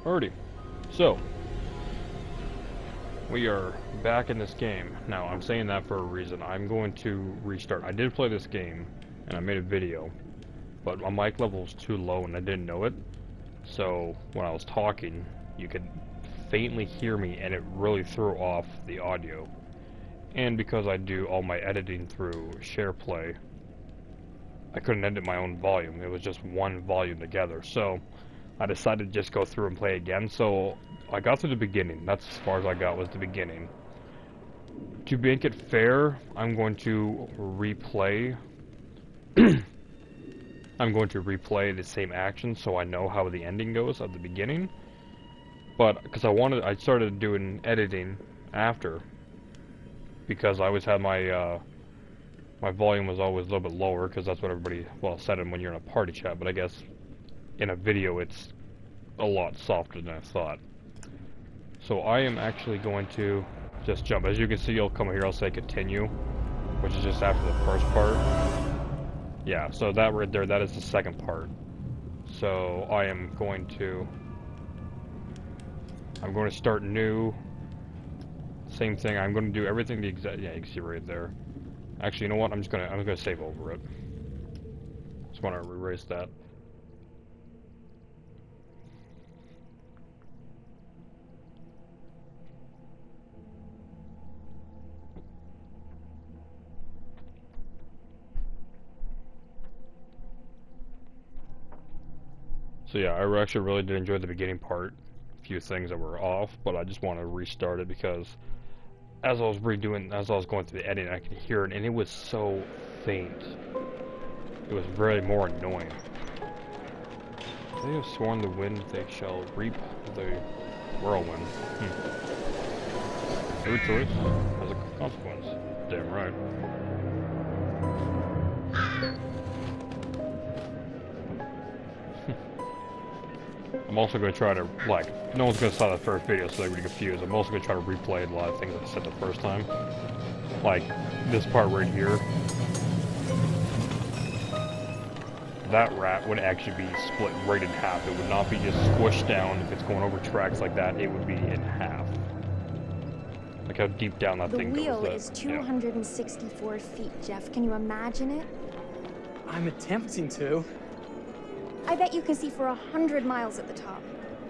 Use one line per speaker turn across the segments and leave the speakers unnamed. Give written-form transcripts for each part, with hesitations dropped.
Alrighty, so we are back in this game. Now, I'm saying that for a reason. I'm going to restart. I did play this game, and I made a video, but my mic level was too low and I didn't know it. So, when I was talking, you could faintly hear me, and it really threw off the audio. And because I do all my editing through SharePlay, I couldn't edit my own volume. It was just one volume together. So, I decided to just go through and play again. So, I got to the beginning. That's as far as I got was the beginning. To make it fair, I'm going to replay I'm going to replay the same action so I know how the ending goes at the beginning. But because I started doing editing after, because I always had my my volume was always a little bit lower, because that's what everybody said when you're in a party chat. But I guess in a video it's a lot softer than I thought. So I am actually going to just jump. As you can see, you'll come here, I'll say continue, which is just after the first part. Yeah, so that right there, that is the second part. So I'm going to start new. Same thing, I'm going to do everything the exact, yeah, you can see right there. Actually, you know what, I'm gonna save over it. Just want to erase that. So yeah, I actually really did enjoy the beginning part. A few things that were off, but I just want to restart it because as I was going through the editing, I could hear it, and it was so faint. It was really more annoying. They have sworn the wind they shall reap the whirlwind. Your choice has a consequence. Damn right. I'm also going to try to, no one's going to saw the first video, so they're going to be confused. I'm also going to try to replay a lot of things I said the first time. Like, this part right here. That rat would actually be split right in half. It would not be just squished down. If it's going over tracks like that, it would be in half. Like how deep down that thing goes.
The wheel is 264 feet, Jeff. Can you imagine it?
I'm attempting to.
I bet you can see for 100 miles at the top.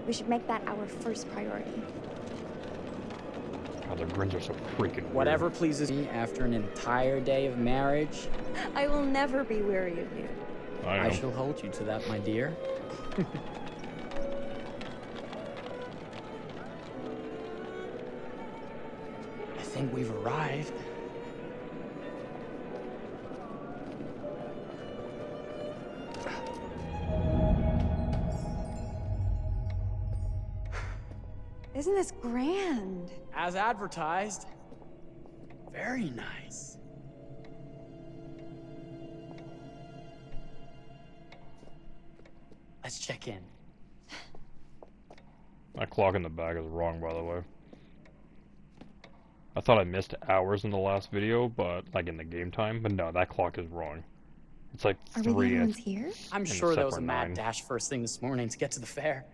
We should make that our first priority.
God, their grins are so freaking weird.
Whatever pleases me after an entire day of marriage.
I will never be weary of you.
I shall hold you to that, my dear. I think we've arrived.
Isn't this grand?
As advertised. Very nice. Let's check in.
That clock in the back is wrong, by the way. I thought I missed hours in the last video, but like in the game time, but no, that clock is wrong. It's like 3.
Are we the only ones here?
I'm sure there was a mad dash first thing this morning to get to the fair.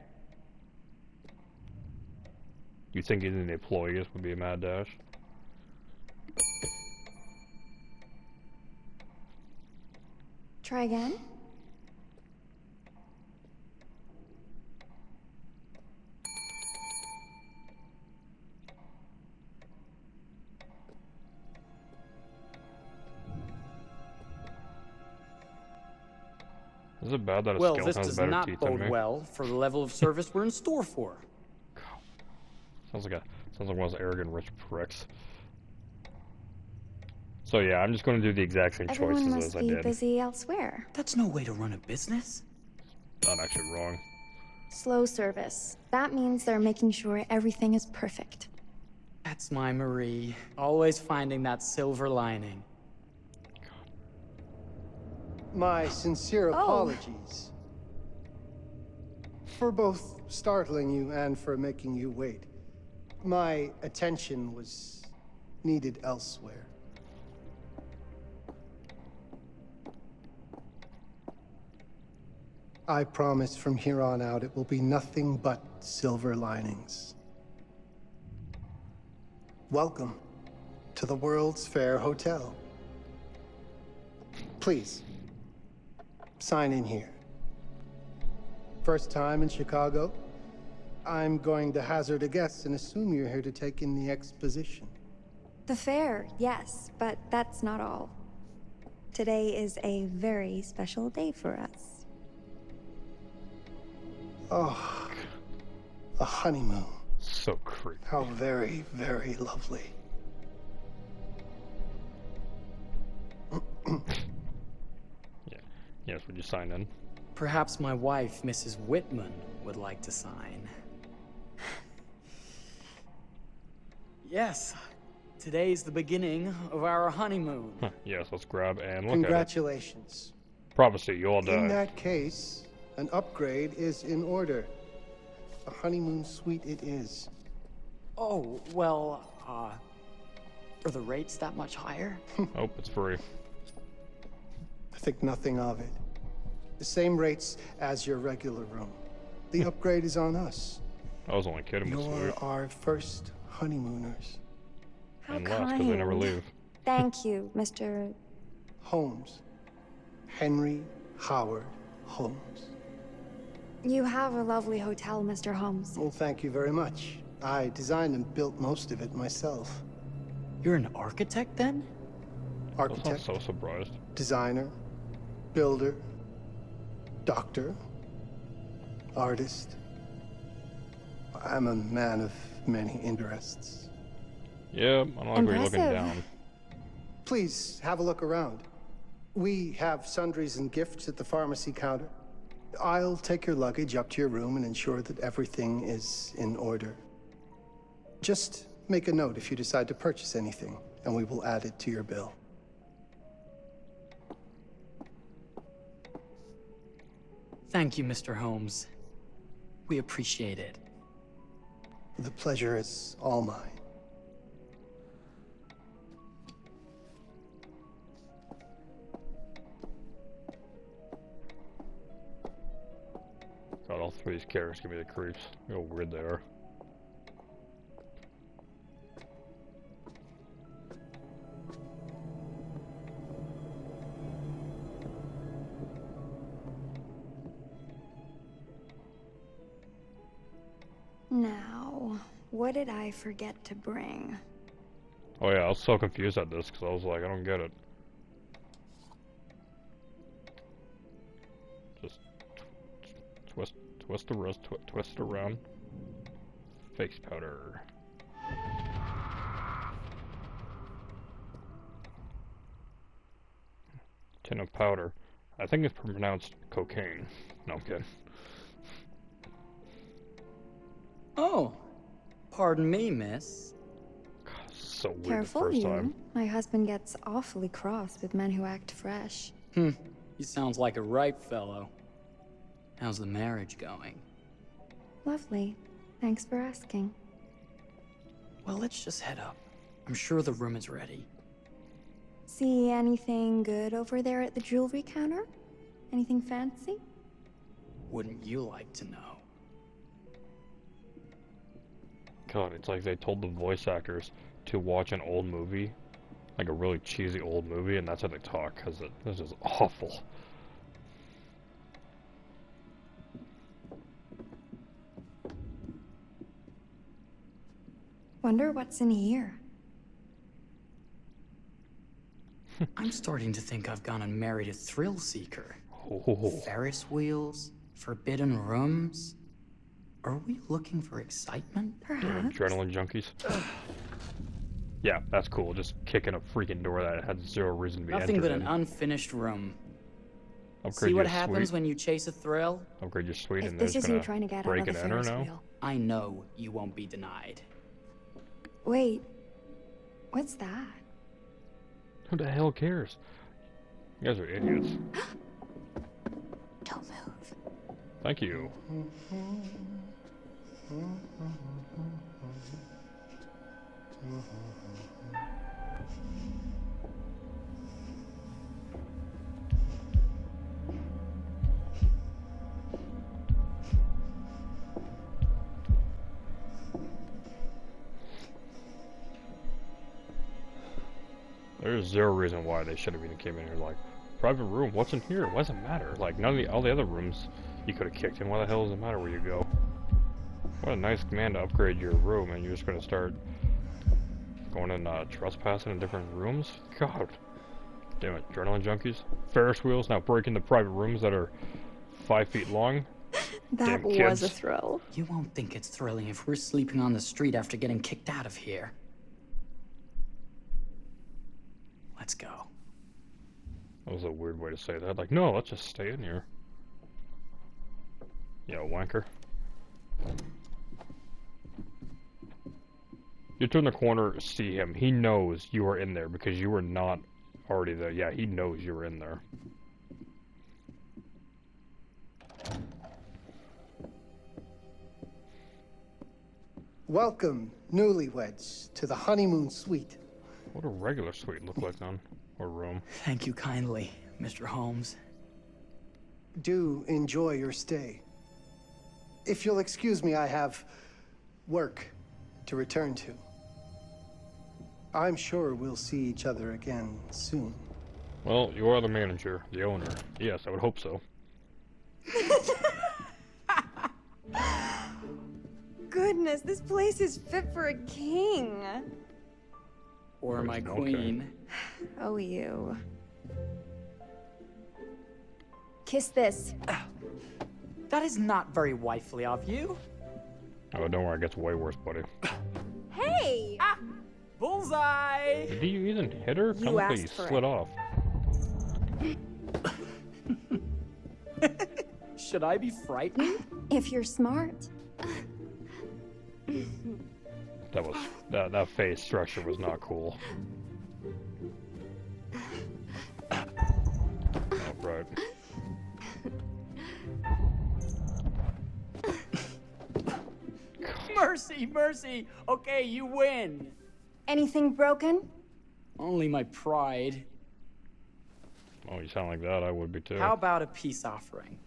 You think even the employees would be a mad dash?
Try again?
Is it bad that a
Well,
skeleton
this
has
does
better
not
teeth than
bode
me?
well for the level of service we're in store for.
Sounds like one of those arrogant rich pricks. So yeah, I'm just going to do the exact same choices
Everyone
as
must
I
be
did.
busy elsewhere.
That's no way to run a business.
Not actually wrong.
Slow service. That means they're making sure everything is perfect.
That's my Marie. Always finding that silver lining.
My sincere apologies for both startling you and for making you wait. My attention was needed elsewhere. I promise from here on out it will be nothing but silver linings. Welcome to the World's Fair Hotel. Please, sign in here. First time in Chicago? I'm going to hazard a guess and assume you're here to take in the exposition.
The fair, yes, but that's not all. Today is a very special day for us.
Oh, a honeymoon.
So creepy.
How very, very lovely.
Yes, would you sign in?
Perhaps my wife, Mrs. Whitman, would like to sign. Yes, today's the beginning of our honeymoon.
Yes, let's grab and look
Congratulations.
at it. Prophecy, you all
In
die.
that case, an upgrade is in order. A honeymoon suite it is.
Oh, well, are the rates that much higher?
Oh, it's free.
I think nothing of it. The same rates as your regular room. The upgrade is on us.
I was only kidding, Miss
You're
Sweet.
our first honeymooners.
How
And
kind.
last, because they never leave.
Thank you, Mr.
Holmes. Henry Howard Holmes.
You have a lovely hotel, Mr. Holmes.
Well, thank you very much. I designed and built most of it myself.
You're an architect, then?
I'm
Architect,
so surprised.
designer, builder, doctor, artist. I'm a man of many interests.
Yeah, I don't like where you're looking
Impressive.
down.
Please have a look around. We have sundries and gifts at the pharmacy counter. I'll take your luggage up to your room and ensure that everything is in order. Just make a note if you decide to purchase anything, and we will add it to your bill.
Thank you, Mr. Holmes. We appreciate it.
The pleasure is all mine.
God, all three of these characters give me the creeps. Look how weird they are.
Now, what did I forget to bring?
Oh yeah, I was so confused at this because I was like, I don't get it. Just twist the wrist, twist it around. Face powder. Tin of powder. I think it's pronounced cocaine. No, I'm kidding.
Oh, pardon me, miss.
So weird
Careful,
the first
you.
time.
My husband gets awfully cross with men who act fresh.
He sounds like a ripe fellow. How's the marriage going?
Lovely. Thanks for asking.
Well, let's just head up. I'm sure the room is ready.
See anything good over there at the jewelry counter? Anything fancy?
Wouldn't you like to know?
God, it's like they told the voice actors to watch an old movie, like a really cheesy old movie, and that's how they talk, because this is awful.
Wonder what's in here.
I'm starting to think I've gone and married a thrill seeker.
Oh,
Ferris wheels, forbidden rooms. Are we looking for excitement?
Perhaps.
adrenaline junkies. Yeah, that's cool. Just kicking a freaking door that had zero reason to be
Nothing
entered
but an
in.
unfinished room.
Upgrade
See what
your
happens
suite.
when you chase a thrill?
Upgrade your suite,
If
and they're
this
just
is you
gonna
trying to get out
break
of the
and enter
Ferris
now.
wheel.
I know you won't be denied.
Wait. What's that?
Who the hell cares? You guys are idiots.
Don't move.
Thank you. There's zero reason why they should have even came in here like, private room, what's in here? Why does it matter? Like, all the other rooms you could have kicked in. Why the hell does it matter where you go? What a nice command to upgrade your room, and you're just gonna start going and trespassing in different rooms? God. Damn it, adrenaline junkies. Ferris wheels now break into private rooms that are 5 feet long.
That
Damn
was
kids.
a thrill.
You won't think it's thrilling if we're sleeping on the street after getting kicked out of here. Let's go.
That was a weird way to say that. Like, no, let's just stay in here. Yeah, wanker. You turn the corner, see him. He knows you are in there because you were not already there. Yeah, he knows you were in there.
Welcome, newlyweds, to the honeymoon suite.
What would a regular suite look like then? Or room?
Thank you kindly, Mr. Holmes.
Do enjoy your stay. If you'll excuse me, I have work to return to. I'm sure we'll see each other again soon.
Well, you are the manager, the owner. Yes, I would hope so.
Goodness, this place is fit for a king.
Or my
Okay.
queen.
Oh, you. Kiss this.
That is not very wifely of you.
Oh, don't worry, it gets way worse, buddy.
Hey!
Bullseye!
Did you even hit her?
You
Come on,
asked
you
for
slid
it.
off.
Should I be frightened?
If you're smart.
That face structure was not cool. Oh, right.
Mercy, mercy! Okay, you win!
Anything broken?
Only my pride.
Oh, you sound like that. I would be too.
How about a peace offering?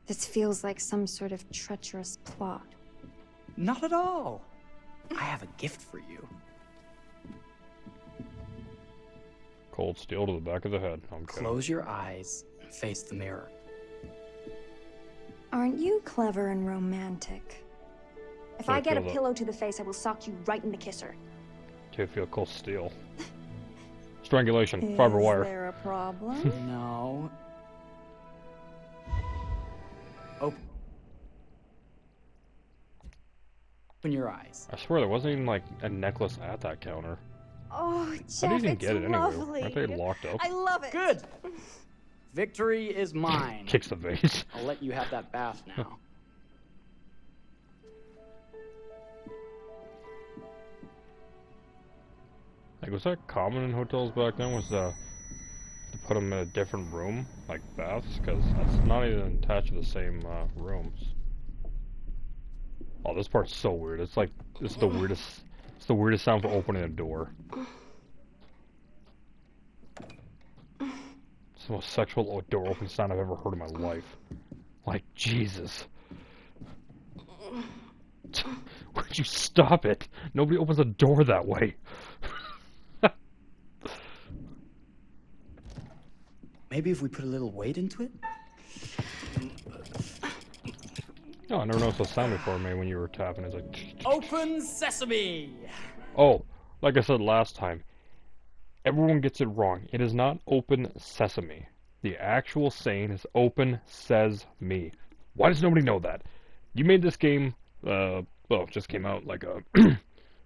This feels like some sort of treacherous plot.
Not at all. I have a gift for you.
Cold steel to the back of the head. I'm kidding.
Close your eyes and face the mirror.
Aren't you clever and romantic? If I get a
feel that.
pillow to the face, I will sock you right in the kisser.
Can't feel cold steel. Strangulation. Fiber wire.
Is there a problem?
No. Open your eyes.
I swear there wasn't even like a necklace at that counter.
Oh,
How
Jeff,
do you even
it's
get it anyway?
lovely.
Aren't they locked up?
I love it.
Good. Victory is mine.
Kicks the vase.
I'll let you have that bath now.
Like, was that common in hotels back then? Was to put them in a different room, like baths? Because that's not even attached to the same rooms. Oh, this part's so weird. It's like it's the weirdest. It's the weirdest sound for opening a door. It's the most sexual door opening sound I've ever heard in my life. Like, Jesus. Would you stop it? Nobody opens a door that way.
Maybe if we put a little weight into it?
No, I never noticed the sound before, man, when you were tapping. It's like...
Open sesame!
Oh, like I said last time, everyone gets it wrong. It is not open sesame. The actual saying is open says me. Why does nobody know that? You made this game, well, it just came out like a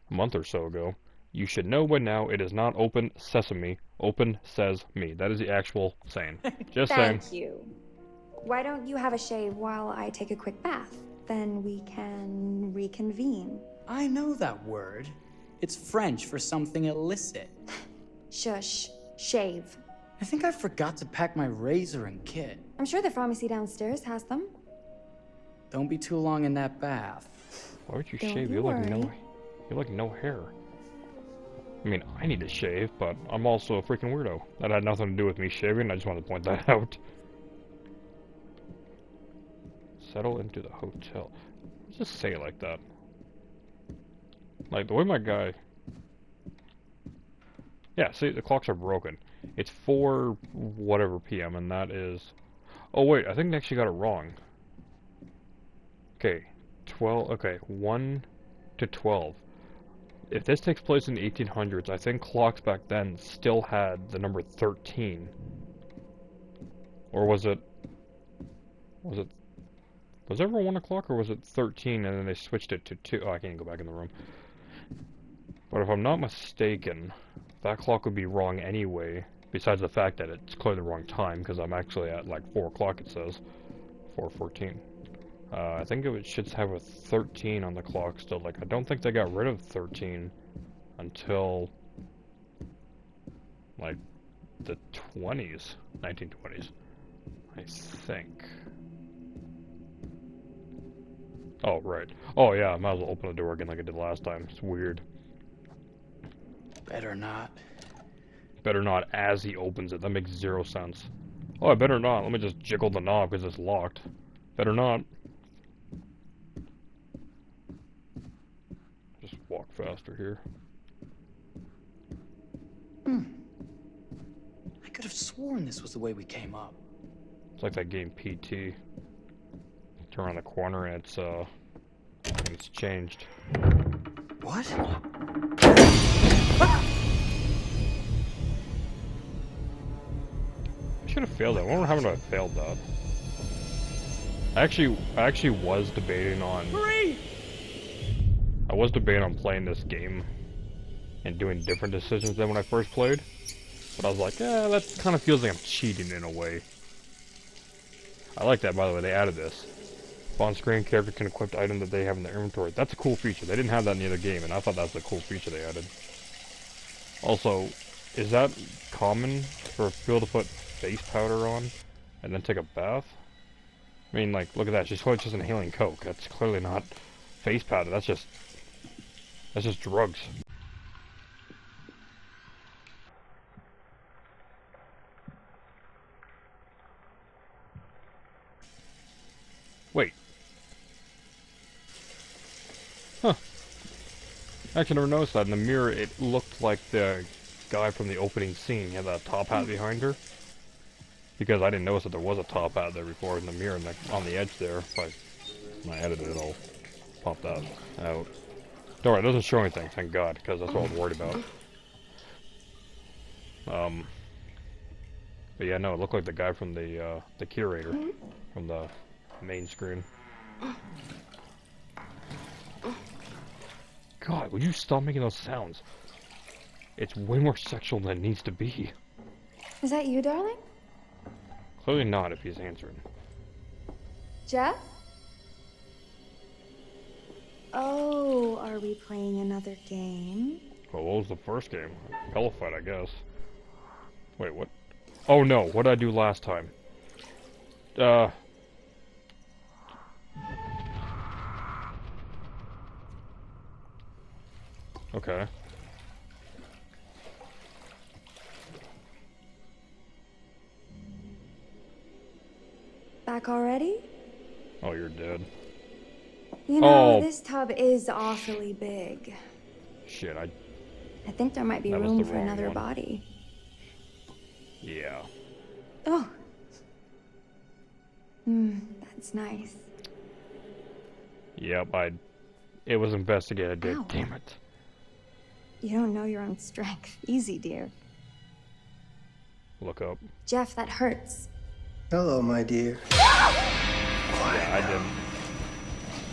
month or so ago. You should know by now it is not open sesame. Open says me. That is the actual saying. Just saying.
Thank you. Why don't you have a shave while I take a quick bath? Then we can reconvene.
I know that word. It's French for something illicit.
Shush. Shave.
I think I forgot to pack my razor and kit.
I'm sure the pharmacy downstairs has them.
Don't be too long in that bath.
Why would you
Don't
shave?
you
You like
worry.
no hair. I mean, I need to shave, but I'm also a freaking weirdo. That had nothing to do with me shaving. I just wanted to point that out. Settle into the hotel. Just say it like that. Like, the way my guy Yeah, see, the clocks are broken. It's 4 whatever p.m. and that is... Oh wait, I think they actually got it wrong. Okay, 12, okay, 1 to 12. If this takes place in the 1800s, I think clocks back then still had the number 13. Or was it... Was it ever 1 o'clock, or was it 13 and then they switched it to 2? Oh, I can't go back in the room. But if I'm not mistaken, that clock would be wrong anyway, besides the fact that it's clearly the wrong time, because I'm actually at like 4 o'clock, it says. 4:14. I think it should have a 13 on the clock still. Like, I don't think they got rid of 13 until, like, the 20s, 1920s, I think. Oh, right. Oh, yeah, I might as well open the door again like I did last time. It's weird.
Better not.
Better not as he opens it. That makes 0 sense. Oh, I better not. Let me just jiggle the knob because it's locked. Better not. Just walk faster here.
I could have sworn this was the way we came up.
It's like that game PT. Turn around the corner and it's changed.
What?
I should have failed that. I wonder how I failed that. I actually was debating on...
Hurry!
I was debating on playing this game and doing different decisions than when I first played. But I was like, yeah, that kind of feels like I'm cheating in a way. I like that, by the way. They added this. On-screen character can equip the item that they have in their inventory. That's a cool feature. They didn't have that in the other game, and I thought that was a cool feature they added. Also, is that common for people to put face powder on and then take a bath? I mean, like, look at that. She's totally just inhaling coke. That's clearly not face powder. That's just drugs. Wait. Huh. I actually never noticed that. In the mirror, it looked like the guy from the opening scene. He had that top hat behind her. Because I didn't notice that there was a top hat there before in the mirror, on the edge there. When I edited it, I'll pop that out. Don't worry, it doesn't show anything, thank God, because that's what I was worried about. But yeah, no, it looked like the guy from the curator, from the main screen. God, would you stop making those sounds? It's way more sexual than it needs to be.
Is that you, darling?
Clearly not if he's answering.
Jeff? Oh, are we playing another game?
Well, what was the first game? Pillow fight, I guess. Wait, what? Oh no, what did I do last time? Okay.
Back already?
Oh, you're dead.
You know,
Oh.
this tub is awfully big.
Shit,
I think there might be
That was
room
the
for
wrong
another
one.
body.
yeah.
Oh. That's nice.
Yep, it was investigated,
Ow.
damn it.
You don't know your own strength. Easy, dear.
Look up.
Jeff, that hurts.
Hello, my dear.
Yeah, I didn't.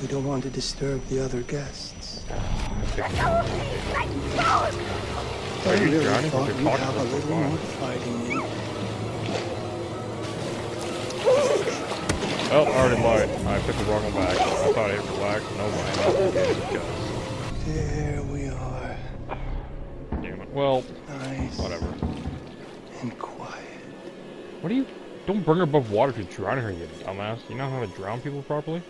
We don't want to disturb the other guests.
Are
I
you
really
drowning?
thought
You're
we'd
talking
have a
about
little
fun.
more fighting in.
Oh, I already lied. I put the wrong one back. I thought I hit relax. No, mind.
There we are.
Damn it. Well,
Nice
whatever.
and quiet.
What do you... Don't bring her above water if you're drowning her, you dumbass. You know how to drown people properly?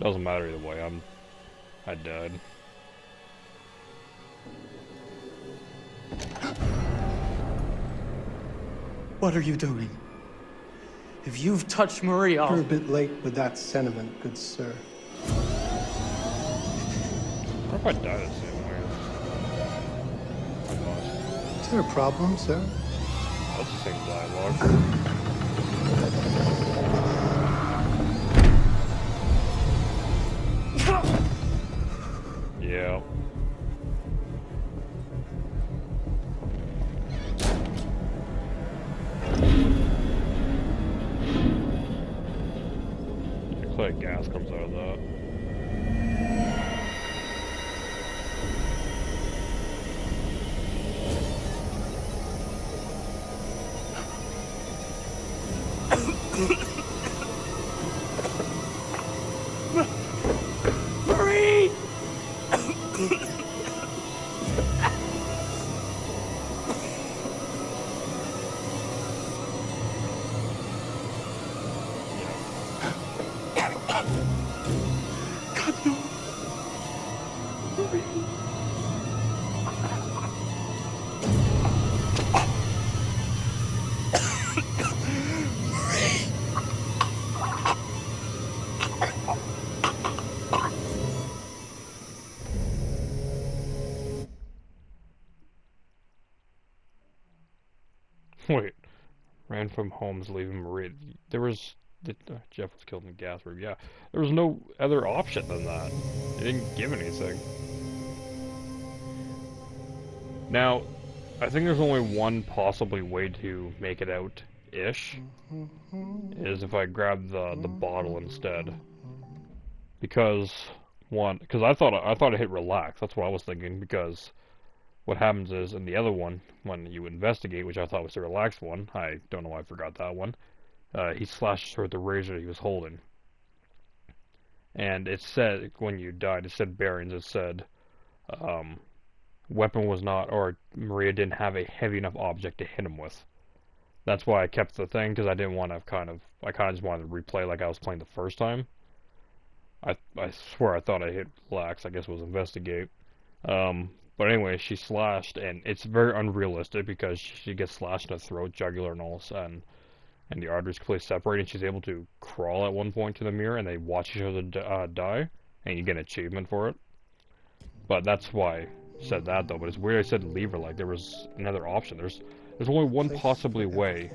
Doesn't matter either way. I died.
What are you doing? If you've touched Maria,
You're a bit late with that sentiment, good sir.
What if I die the same way? I must.
Is there a problem, sir?
That's the same dialogue. Yeah. Looks like gas comes out of that.
Marie!
Wait. Ran from homes, leaving Maria. There was... Jeff was killed in the gas room. Yeah. There was no other option than that. They didn't give anything. Now, I think there's only one possibly way to make it out-ish. Is if I grab the bottle instead. Because... Because I thought it hit relax. That's what I was thinking, because... What happens is, in the other one, when you investigate, which I thought was the relaxed one, I don't know why I forgot that one, he slashes her with the razor he was holding. And it said, when you died, it said bearings, it said, weapon was not, or Maria didn't have a heavy enough object to hit him with. That's why I kept the thing, because I didn't want to I kind of just wanted to replay like I was playing the first time. I swear I thought I hit relax, I guess it was investigate. But anyway, she slashed, and it's very unrealistic because she gets slashed in the throat, jugular, and all, and the arteries completely separate, and she's able to crawl at one point to the mirror, and they watch each other die, and you get an achievement for it. But that's why I said that, though. But it's weird I said leave her, like there was another option. There's only one possibly way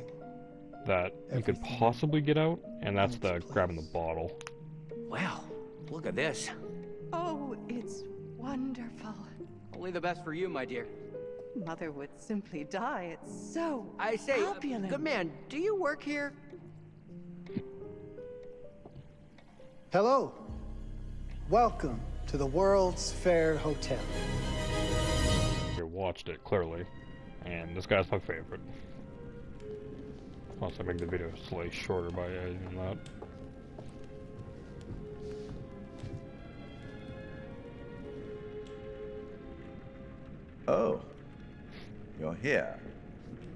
that you could possibly get out, and that's the grabbing the bottle.
Well, look at this.
Oh, it's wonderful.
Only the best for you, my dear.
Mother would simply die. It's so
I say,
opulent.
good man, do you work here?
Hello. Welcome to the World's Fair Hotel.
You watched it, clearly. And this guy's my favorite. Plus, I make the video slightly shorter by editing that.
Oh, you're here.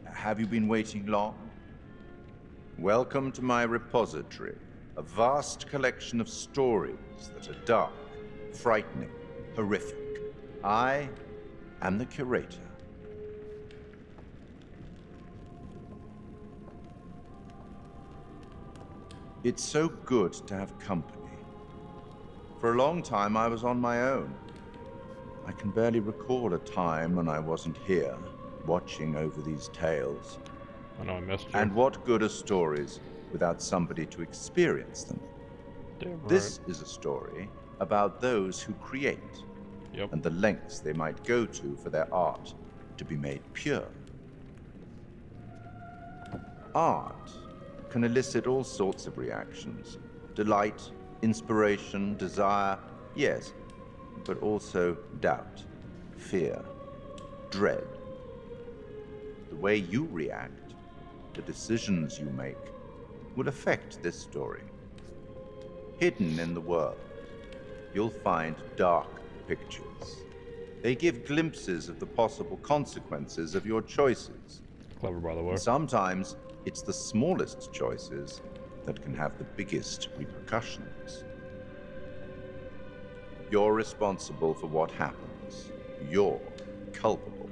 Have you been waiting long? Welcome to my repository, a vast collection of stories that are dark, frightening, horrific. I am the curator. It's so good to have company. For a long time, I was on my own. I can barely recall a time when I wasn't here, watching over these tales.
I know I missed you.
And what good are stories without somebody to experience them?
Damn right.
This is a story about those who create, and the lengths they might go to for their art to be made pure. Art can elicit all sorts of reactions. Delight, inspiration, desire, yes, but also doubt, fear, dread. The way you react, the decisions you make, will affect this story. Hidden in the world, you'll find dark pictures. They give glimpses of the possible consequences of your choices.
Clever, by the way.
And sometimes, it's the smallest choices that can have the biggest repercussions. You're responsible for what happens. You're culpable.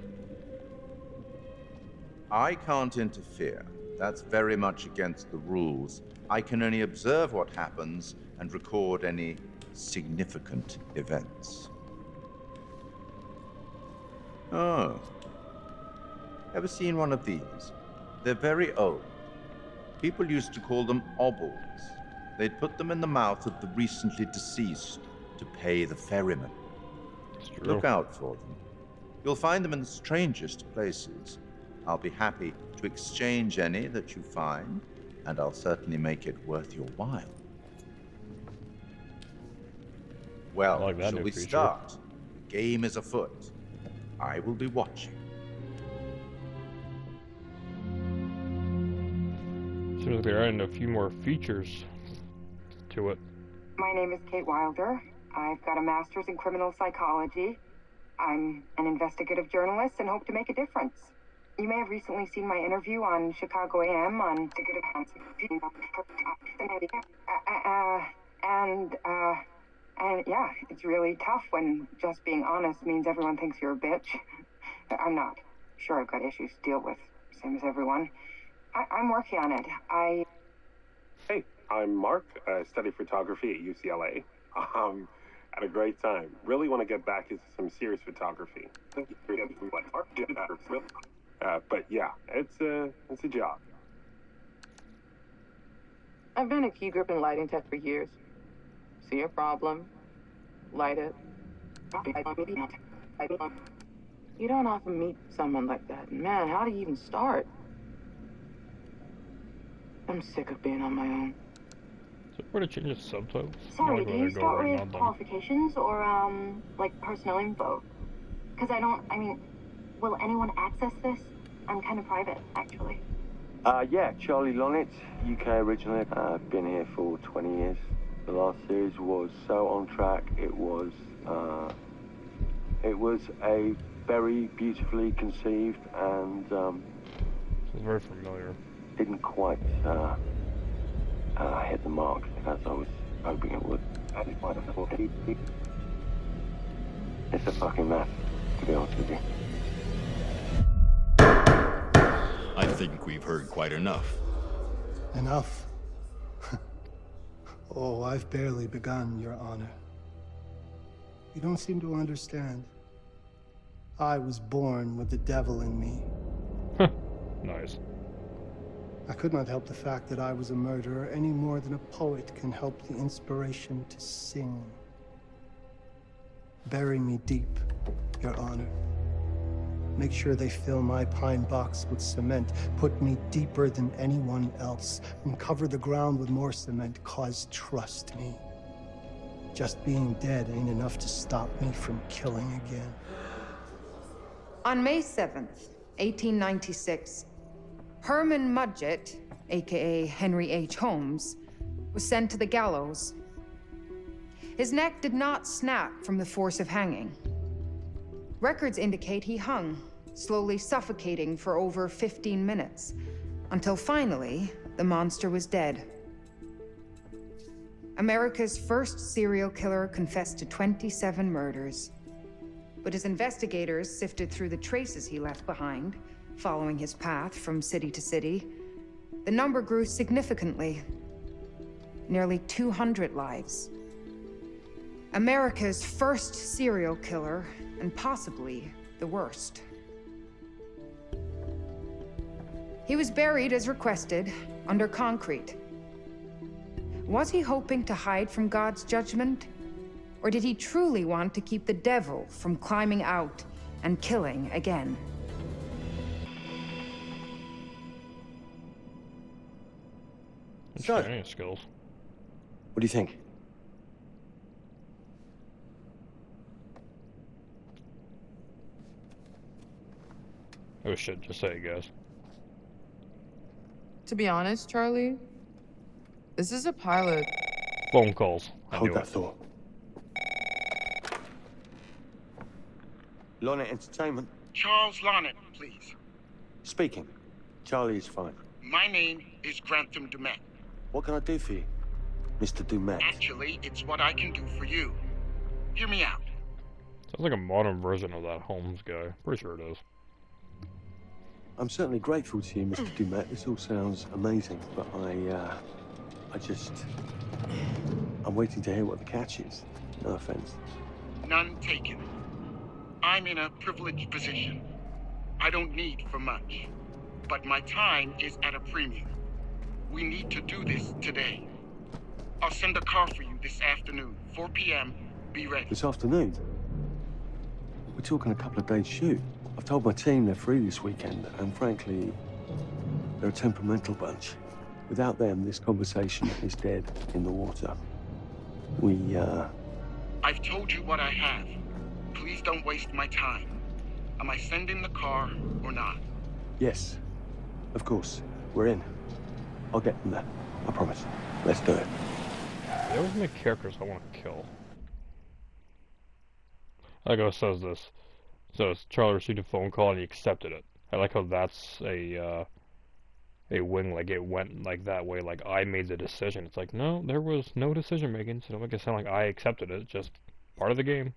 I can't interfere. That's very much against the rules. I can only observe what happens and record any significant events. Oh. Ever seen one of these? They're very old. People used to call them obols. They'd put them in the mouth of the recently deceased to pay the ferryman.
It's true.
Look out for them. You'll find them in the strangest places. I'll be happy to exchange any that you find, and I'll certainly make it worth your while. Well,
I like that
shall
new
we
feature.
start? The game is afoot. I will be watching.
Seems like they're adding a few more features to it.
My name is Kate Wilder. I've got a master's in criminal psychology. I'm an investigative journalist and hope to make a difference. You may have recently seen my interview on Chicago AM on and yeah, it's really tough when just being honest means everyone thinks you're a bitch. I'm not. Sure, I've got issues to deal with, same as everyone. I'm working on it.
Hey, I'm Mark. I study photography at UCLA. Had a great time. Really want to get back into some serious photography. But yeah, it's a job.
I've been a key grip and lighting tech for years. See a problem, light it. You don't often meet someone like that. Man, how do you even start? I'm sick of being on my own.
Is there a way to change the subtitles?
Sorry,
I'm
do
not
you
gonna go
start
right
with
on them.
qualifications or, like personal info? Because I mean, will anyone access this? I'm kind of private, actually.
Yeah, Charlie Lonitz, UK originally. I've been here for 20 years. The last series was so on track. It was a very beautifully conceived and
It's very familiar.
didn't quite hit the mark as I was hoping it would. It's a fucking mess, to be honest with you.
I think we've heard quite enough.
Enough? Oh, I've barely begun, Your Honor. You don't seem to understand. I was born with the devil in me.
Nice.
I could not help the fact that I was a murderer any more than a poet can help the inspiration to sing. Bury me deep, Your Honor. Make sure they fill my pine box with cement. Put me deeper than anyone else. And cover the ground with more cement, 'cause trust me, just being dead ain't enough to stop me from killing again.
On May 7th, 1896, Herman Mudgett, aka Henry H. Holmes, was sent to the gallows. His neck did not snap from the force of hanging. Records indicate he hung, slowly suffocating for over 15 minutes, until finally, the monster was dead. America's first serial killer confessed to 27 murders. But as investigators sifted through the traces he left behind, following his path from city to city, the number grew significantly. Nearly 200 lives. America's first serial killer, and possibly the worst. He was buried as requested, under concrete. Was he hoping to hide from God's judgment? Or did he truly want to keep the devil from climbing out and killing again?
So, skills.
What do you think?
Oh shit, just say it, guys.
To be honest, Charlie, this is a pilot.
Phone calls. I
Hold
knew
that
it.
thought. Lonnet Entertainment.
Charles Lonnet, please.
Speaking. Charlie is fine.
My name is Grantham Dumet.
What can I do for you, Mr. Dumet?
Actually, it's what I can do for you. Hear me out.
Sounds like a modern version of that Holmes guy. Pretty sure it is.
I'm certainly grateful to you, Mr. Dumet. This all sounds amazing, but I'm waiting to hear what the catch is. No offense.
None taken. I'm in a privileged position. I don't need for much, but my time is at a premium. We need to do this today. I'll send a car for you this afternoon, 4 p.m. Be ready.
This afternoon? We're talking a couple of days shoot. I've told my team they're free this weekend, and frankly, they're a temperamental bunch. Without them, this conversation is dead in the water.
I've told you what I have. Please don't waste my time. Am I sending the car or not?
Yes, of course. We're in. I'll get them there. I promise. Let's do it.
There was many characters I want to kill. I like how it says this. It says Charlie received a phone call and he accepted it. I like how that's a wing, like it went like that way, like I made the decision. It's like, no, there was no decision making, so don't make it sound like I accepted it, just part of the game.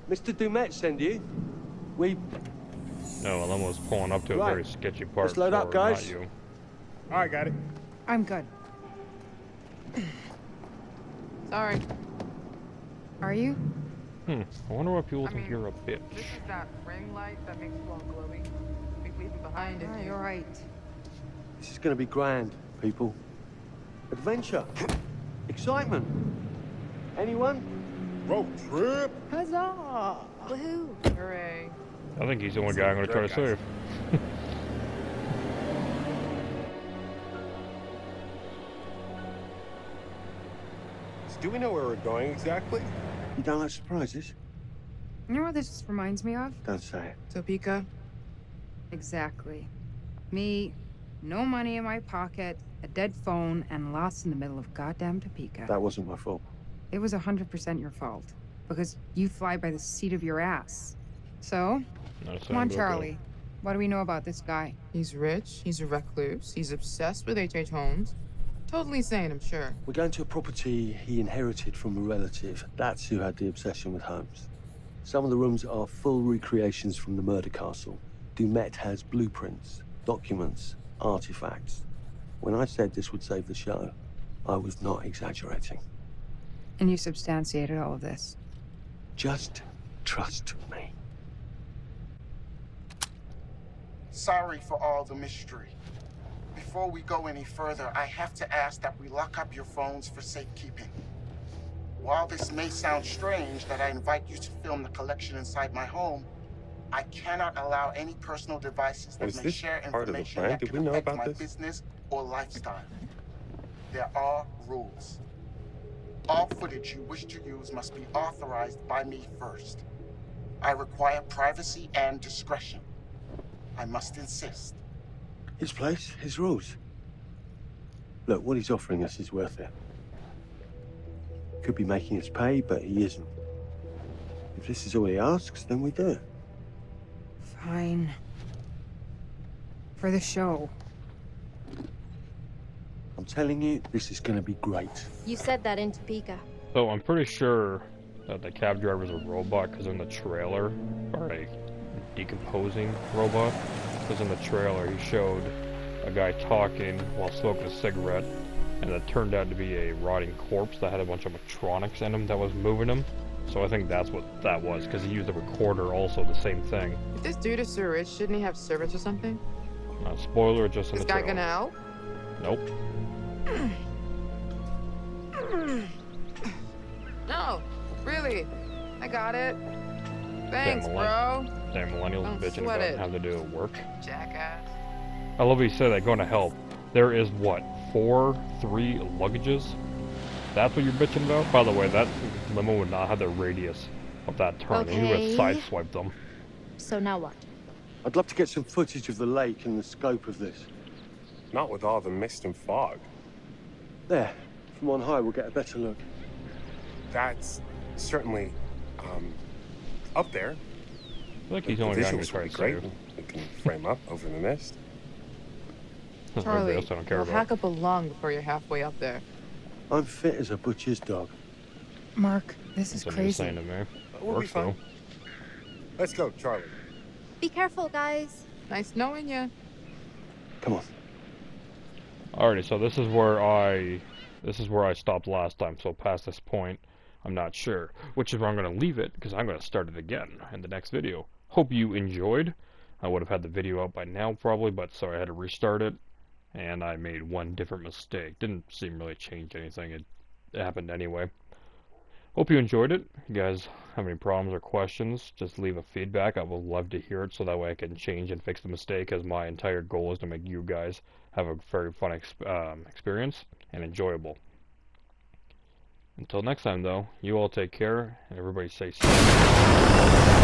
Mr. Dumet send you? We...
No, I'm almost pulling up to a very sketchy part.
Let's load up, guys.
Not you.
Alright, got it.
I'm good.
Sorry.
Are you?
I wonder why people think you're a bitch.
This is that ring light that makes you all glowy. We leave it behind if you...
You're right.
This is gonna be grand, people. Adventure. Excitement. Anyone?
Road trip.
Huzzah! Woohoo! Hooray.
I think he's the only guy I'm going to try to save.
Do we know where we're going exactly?
You don't like surprises?
You know what this just reminds me of?
Don't say it.
Topeka?
Exactly. Me, no money in my pocket, a dead phone, and lost in the middle of goddamn Topeka.
That wasn't my fault.
It was 100% your fault. Because you fly by the seat of your ass. So, come on, Charlie. What do we know about this guy?
He's rich, he's a recluse, he's obsessed with H.H. Holmes. Totally sane, I'm sure.
We're going to a property he inherited from a relative. That's who had the obsession with Holmes. Some of the rooms are full recreations from the murder castle. Dumet has blueprints, documents, artifacts. When I said this would save the show, I was not exaggerating.
And you substantiated all of this?
Just trust me.
Sorry for all the mystery. Before we go any further, I have to ask that we lock up your phones for safekeeping. While this may sound strange that I invite you to film the collection inside my home, I cannot allow any personal devices that may share information that could affect my business or lifestyle. There are rules. All footage you wish to use must be authorized by me first. I require privacy and discretion. I must insist.
His place, his rules. Look, what he's offering us is worth it. Could be making us pay, but he isn't. If this is all he asks, then we do it.
Fine. For the show.
I'm telling you, this is gonna be great.
You said that in Topeka.
So I'm pretty sure that the cab driver's a robot, because in the trailer, or a decomposing robot, because in the trailer he showed a guy talking while smoking a cigarette, and it turned out to be a rotting corpse that had a bunch of electronics in him that was moving him. So I think that's what that was, because he used the recorder also, the same thing.
If this dude is so rich, shouldn't he have servants or something?
Spoiler, just in the trailer.
This guy gonna help?
Nope.
No, really. I got it. Thanks, bro.
Damn millennials bitching about how to do it work.
Jackass.
I love how you said that, going to help. There is, what, 3 luggages? That's what you're bitching about? By the way, that limo would not have the radius of that turn.
Okay.
You would have sideswiped them.
So now what?
I'd love to get some footage of the lake and the scope of this.
Not with all the mist and fog.
There, from on high, we'll get a better look.
That's certainly, up there.
I feel like he's the only guy who's trying to save.
We can frame up over the mist.
Charlie,
else I don't care
we'll
about.
hack up a lung before you're halfway up there.
I'm fit as a butcher's dog.
Mark, this is
That's what
crazy.
you're saying to me.
We'll be fine. Let's go, Charlie.
Be careful, guys.
Nice knowing you.
Come on.
Alrighty, so this is where I stopped last time. So past this point, I'm not sure. Which is where I'm going to leave it, because I'm going to start it again in the next video. Hope you enjoyed. I would have had the video up by now probably, but sorry, I had to restart it. And I made one different mistake. Didn't seem really change anything. It happened anyway. Hope you enjoyed it. If you guys have any problems or questions, just leave a feedback. I would love to hear it so that way I can change and fix the mistake, as my entire goal is to make you guys have a very fun experience and enjoyable. Until next time, though, you all take care, and everybody stay safe.